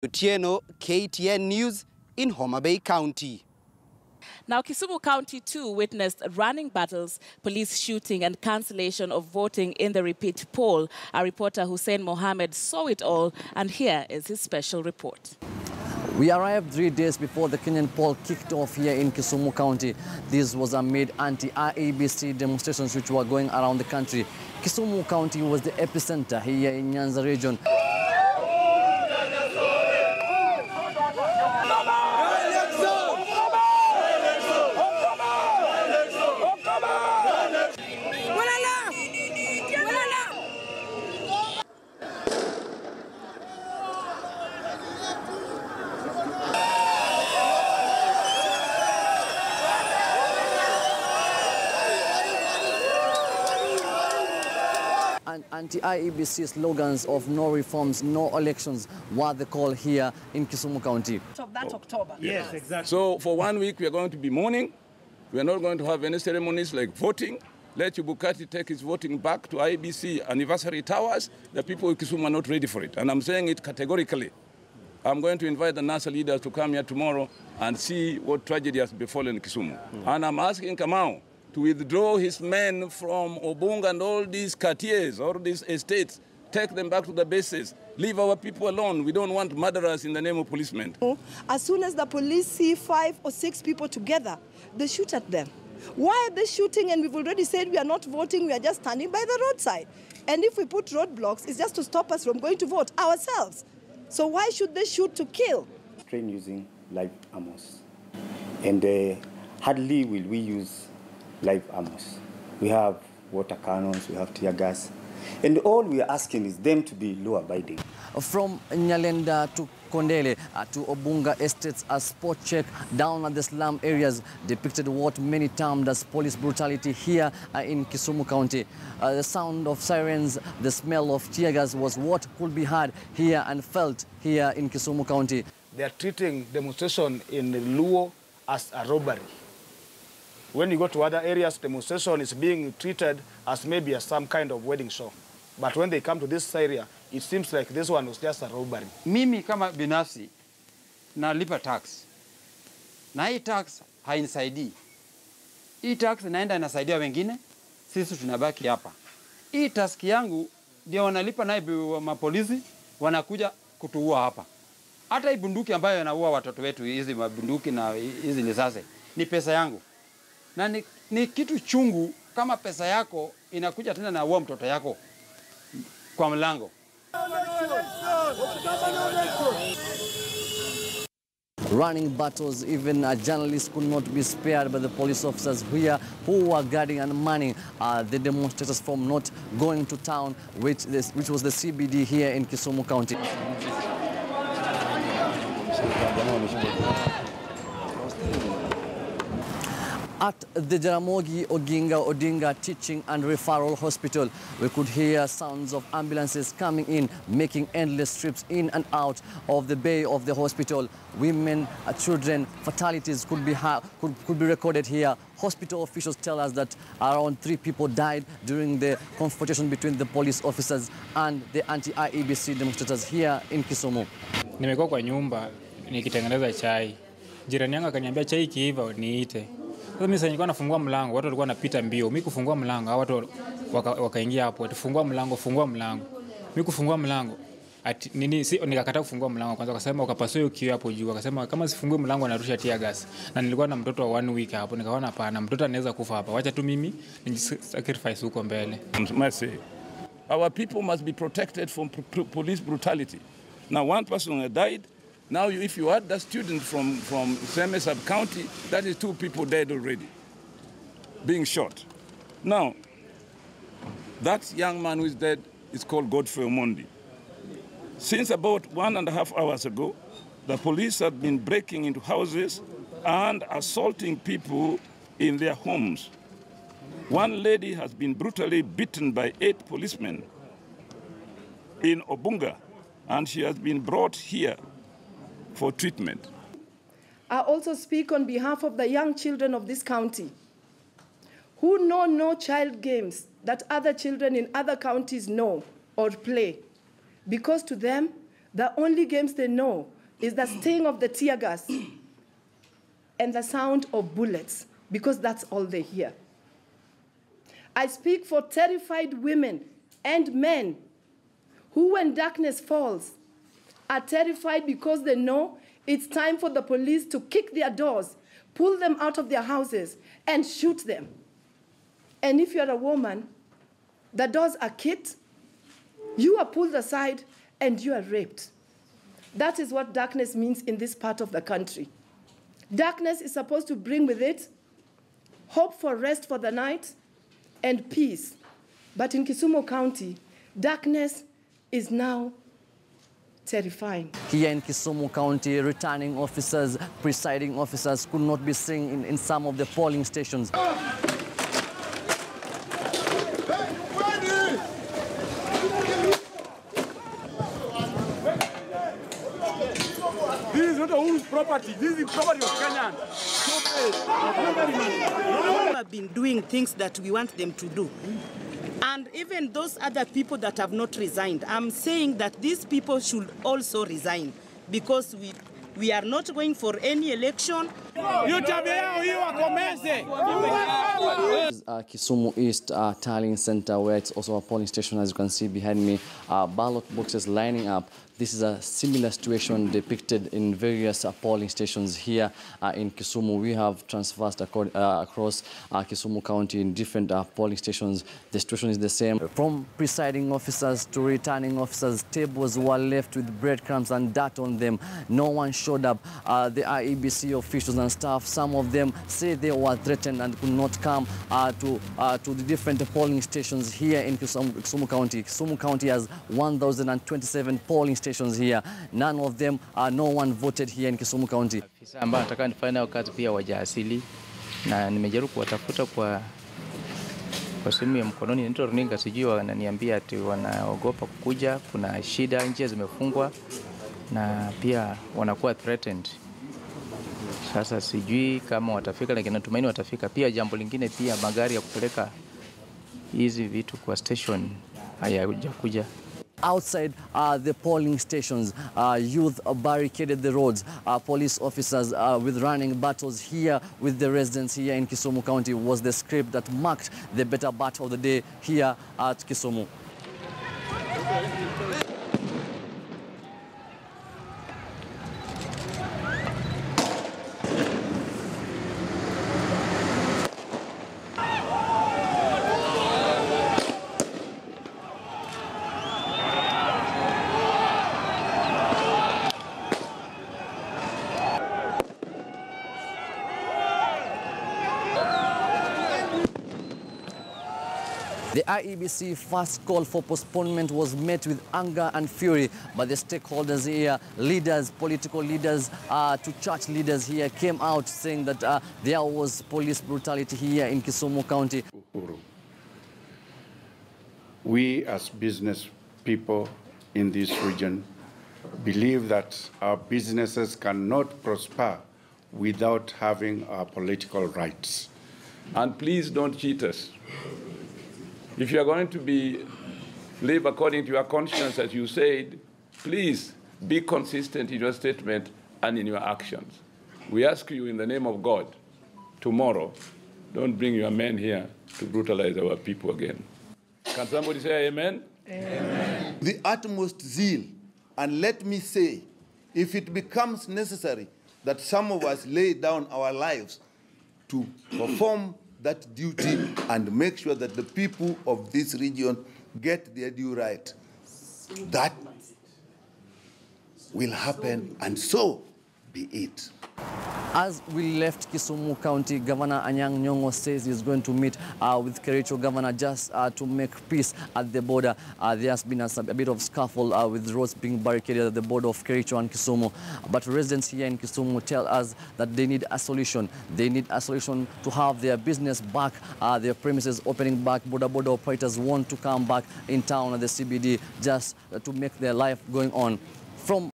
Otieno, KTN News in Homa Bay County. Now, Kisumu County too witnessed running battles, police shooting and cancellation of voting in the repeat poll. Our reporter Hussein Mohammed saw it all, and here is his special report. We arrived 3 days before the Kenyan poll kicked off here in Kisumu County. This was amid anti-IEBC demonstrations which were going around the country. Kisumu County was the epicenter here in Nyanza region. Anti-IEBC slogans of no reforms, no elections were the call here in Kisumu County. That's October. Yes, exactly. So for 1 week we are going to be mourning. We are not going to have any ceremonies like voting. Let Chebukati take his voting back to IEBC anniversary towers. The people of Kisumu are not ready for it. And I'm saying it categorically. I'm going to invite the NASA leaders to come here tomorrow and see what tragedy has befallen Kisumu. And I'm asking Kamau to withdraw his men from Obunga and all these cartiers, all these estates, take them back to the bases, leave our people alone. We don't want murderers in the name of policemen. As soon as the police see 5 or 6 people together, they shoot at them. Why are they shooting? And we've already said we are not voting, we are just standing by the roadside. And if we put roadblocks, it's just to stop us from going to vote ourselves. So why should they shoot to kill? Train using live ammo. And hardly will we use live ammo. We have water cannons, we have tear gas, and all we are asking is them to be law-abiding. From Nyalenda to Kondele to Obunga estates, a spot check down at the slum areas depicted what many termed as police brutality here in Kisumu County. The sound of sirens, the smell of tear gas was what could be heard here and felt here in Kisumu County. They are treating demonstration in Luo as a robbery. When you go to other areas, demonstration is being treated as maybe as some kind of wedding show. But when they come to this area, it seems like this one was just a robbery. Mimi kama binafsi nalipa tax. Na hii tax hainisaidii. Hii tax inaenda inasaidia wengine, sisi tunabaki hapa. Hii task yangu ndio wanalipa nayo mapolisi wanakuja kutuua hapa. Hata hii bunduki ambayo inaua watoto wetu, hizi mabunduki na hizi risasi, ni pesa yangu. Na ni kitu chungu kama pesa yako inakuja tena na uwa mtoto yako kwa mlango. Running battles, even journalists could not be spared by the police officers here who were guarding and manning the demonstrators from not going to town, which was the CBD here in Kisumu County. At the Jaramogi Oginga Odinga Teaching and Referral Hospital, we could hear sounds of ambulances coming in, making endless trips in and out of the bay of the hospital. Women, children, fatalities could be recorded here. Hospital officials tell us that around 3 people died during the confrontation between the police officers and the anti-IEBC demonstrators here in Kisumu. Nimekuwa kwa nyumba nikitengeneza chai. Jirani yangu akaniambia chai kiiva niite. Sasa mimi nilikuwa nafungua mlango, watu walikuwa wanapita mbio. Mimi kufungua mlango, watu wakaingia hapo, fungua mlango. Mimi kufungua mlango. Nikakataa kufungua mlango kwanza, akasema ukapasua hiyo kioo hapo juu. Akasema kama sifungue mlango anarusha tear gas. Na nilikuwa na mtoto wa 1 week hapo, nikaona hapana, mtoto anaweza kufa hapa. Wacha tu mimi sacrifice huko mbele. Our people must be protected from police brutality. Now 1 person died. Now, if you add that student from Seme sub-county, that is 2 people dead already, being shot. Now, that young man who is dead is called Godfrey Omondi. Since about 1.5 hours ago, the police have been breaking into houses and assaulting people in their homes. One lady has been brutally beaten by 8 policemen in Obunga, and she has been brought here for treatment. I also speak on behalf of the young children of this county who know no child games that other children in other counties know or play, because to them, The only games they know is the sting of the tear gas and the sound of bullets, because that's all they hear. I speak for terrified women and men who, when darkness falls, are terrified because they know it's time for the police to kick their doors, pull them out of their houses, and shoot them. And if you're a woman, the doors are kicked, you are pulled aside, and you are raped. That is what darkness means in this part of the country. Darkness is supposed to bring with it hope for rest for the night and peace. But in Kisumu County, darkness is now terrifying. Here in Kisumu County, returning officers, presiding officers could not be seen in some of the polling stations. This is not whose property. This is property of Kenyan. People have been doing things that we want them to do. And even those other people that have not resigned, I'm saying that these people should also resign, because we are not going for any election. Kisumu East Tallying Center, where it's also a polling station, as you can see behind me, ballot boxes lining up. This is a similar situation depicted in various polling stations here in Kisumu. We have transversed across Kisumu County in different polling stations. The situation is the same. From presiding officers to returning officers, tables were left with breadcrumbs and dirt on them. No one showed up. The IEBC officials and staff, some of them say they were threatened and could not come to the different polling stations here in Kisumu County. Kisumu County has 1,027 polling stations here. None of them, no one voted here in Kisumu County. Afisa ambao nataka nifanye nao kazi pia wajaasili, na nimejaribu kuwatafuta kwa simu ya mkononi, ndio runinga, sijui wananiambia ati wanaogopa kukuja, kuna shida, njia zimefungwa na pia wanakuwa threatened. Sasa sijui kama watafika, lakini natumaini watafika. Pia jambo lingine, pia magari ya kupeleka hizi vitu kwa station hayajakuja. Outside the polling stations, youth barricaded the roads. Police officers with running battles here with the residents here in Kisumu County was the script that marked the better battle of the day here at Kisumu. The IEBC first call for postponement was met with anger and fury, but the stakeholders here, leaders, political leaders, to church leaders here came out saying that there was police brutality here in Kisumu County. We as business people in this region believe that our businesses cannot prosper without having our political rights. And please don't cheat us. If you are going to live according to your conscience, as you said, please be consistent in your statement and in your actions. We ask you in the name of God, tomorrow, don't bring your men here to brutalize our people again. Can somebody say amen? Amen. The utmost zeal, and let me say, if it becomes necessary that some of us lay down our lives to perform that duty and make sure that the people of this region get their due right, that will happen, and so be it. As we left Kisumu County, Governor Anyang' Nyong'o says he's going to meet with Kericho Governor just to make peace at the border. There has been a bit of scuffle with roads being barricaded at the border of Kericho and Kisumu. But residents here in Kisumu tell us that they need a solution. They need a solution to have their business back, their premises opening back. Border operators want to come back in town at the CBD just to make their life going on. From